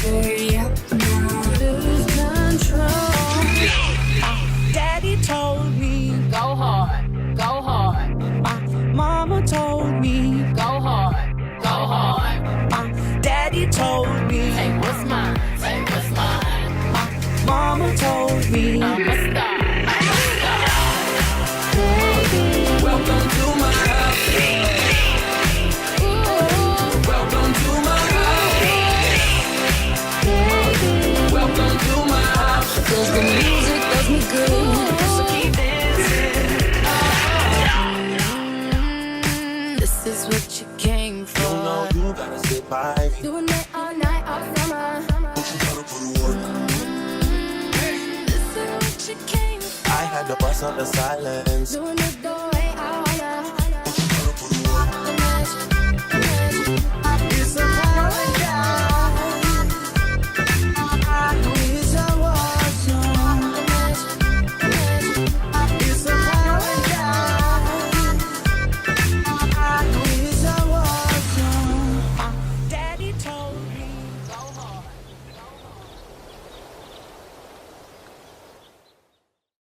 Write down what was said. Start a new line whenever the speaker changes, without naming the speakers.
Hurry up now, lose control.
Daddy told me, go hard, go hard. My mama told me, go hard, go hard. My daddy told me, take what's mine, take what's mine. My mama told me, I'm a star, I'm a star. Welcome to my house. Welcome to my house. Welcome to my house.
'Cause the music does me good.
So keep dancing.
This is what you came for.
You know you gotta sit by me.
Doing it all night, all summer.
But you gotta put in work.
This is what you came for.
I had to bust up the silence.
Doing it the